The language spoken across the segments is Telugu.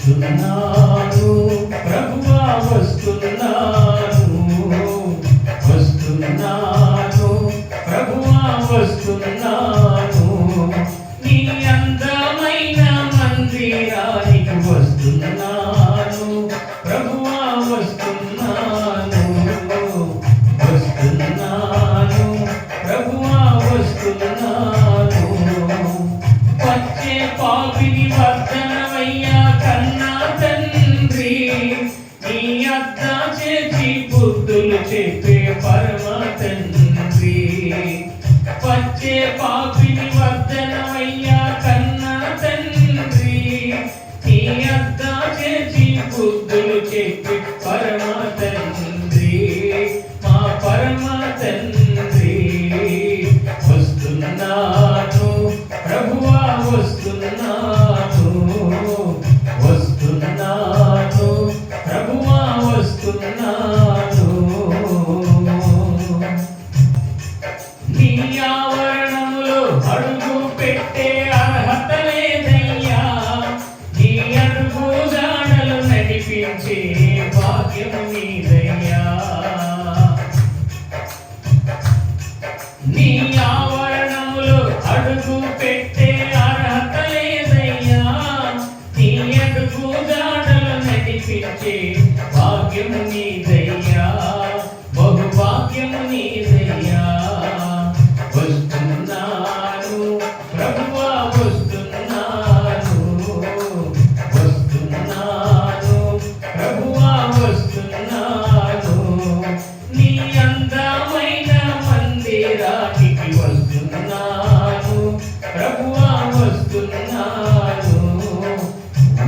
వస్తున్నాను ప్రభువా వస్తున్నాను, వస్తున్నాను ప్రభువా వస్తున్నాను, నీ అందమైన మందిరానికి వస్తున్నాను ప్రభువా వస్తున్నాను, వస్తున్నాను ప్రభువా వస్తున్నాను. వచ్చే పాపిని వర్ధనమయ్యా కన్నా తండ్రి, నీ అద్ద చేసి బుద్ధులు చెప్పే పరమ తండ్రి. వచ్చే పాపిని వర్ధనమయ్యా కన్నా తండ్రి, నీ అద్ద చేసి బుద్ధులు చెప్పే పరమ తండ్రి, మా పరమ తండ్రి. వస్తున్నాను ప్రభువా వస్తున్నాను, వస్తున్నాను ప్రభువా వస్తున్నాను. నీ ఆవరణములో అడుగు పెట్టే అర్హత లేదయ్యా, నీ అడుగు జాడలు నడిపించే భాగ్యము నీదయ్యా. నీ ఆవరణములో అడుగు పెట్టే అర్హత లేదయ్యా, నీ అడుగు జాడలు నడిపించే భాగ్యము నీదయ్యా, బహుభాగ్యము నీదయ్యా. వస్తున్నాను ప్రభువా వస్తున్నాను, వస్తున్నాను ప్రభువా వస్తున్నాను, నీ అందమైన మందిరానికి వస్తున్నాను ప్రభువా వస్తున్నాను,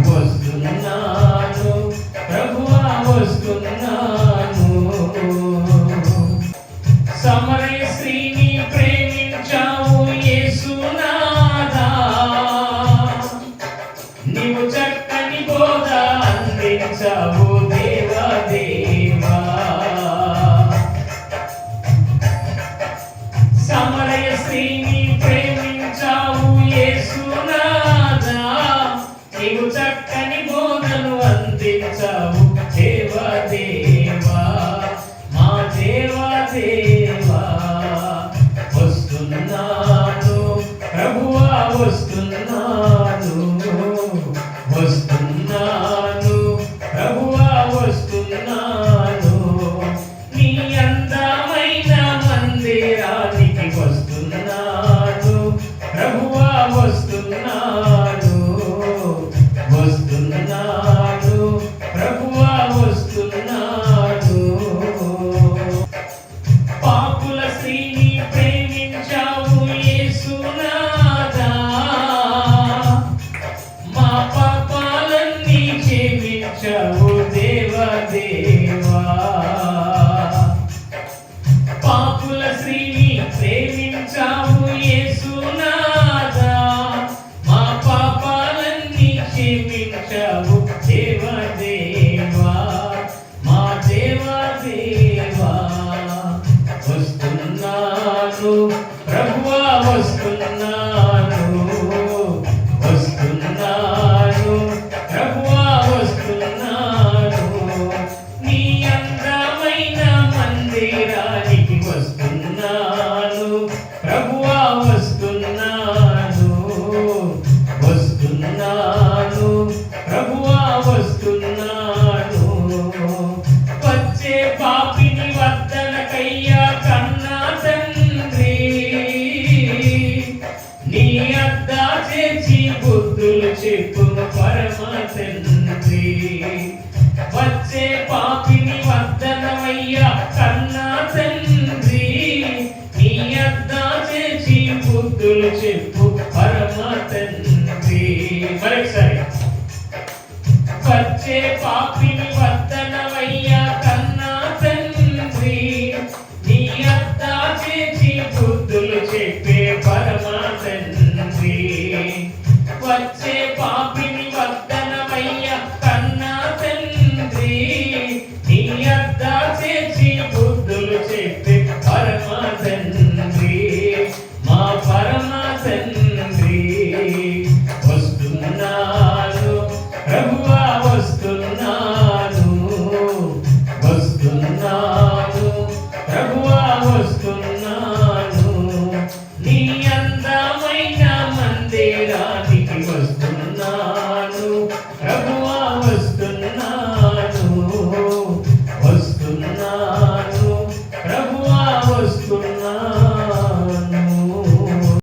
వస్తున్నాను ప్రభువా వస్తున్నాను. సమరయ స్త్రీని ప్రేమించావు యేసునాథా, నీవు చక్కని బోధ అందించావు దేవా దేవా. సమరయ స్త్రీని ప్రేమించావు యేసునాథా, నీవు చక్కని బోధను అందించావు దేవా దేవా, మా దేవా దేవా. వస్తున్నాను ప్రభువా వస్తున్నాను, వస్తున్నాను ప్రభువా వస్తున్నాను, నీ అందమైన మందిరానికి వస్తున్నాను ప్రభువా వస్తున్నాను, వస్తున్నాను ప్రభువా వస్తున్నాను. పాపుల స్త్రీని ప్రేమించావు యేసునాథా, మా పాపాలన్నీ క్షమించావు దేవా దేవా. పాపుల స్త్రీని ప్రేమించావు యేసునాథా, మా పాపాలన్నీ క్షమించావు దేవా దేవా, మా దేవా దేవా. వస్తున్నాను ప్రభువా వస్తున్నాను, వస్తున్నాను ప్రభువా వస్తున్నాను, నీ అందమైన మందిరానికి వస్తున్నాను ప్రభువా వస్తున్నాను, వస్తున్నాను ప్రభువా వస్తున్నాను. వచ్చే పాపిని వర్ధనకయ్యా కన్నా తండ్రి, నీ అద్ద చేసి బుద్ధులు చెప్పును పరమ తండ్రి.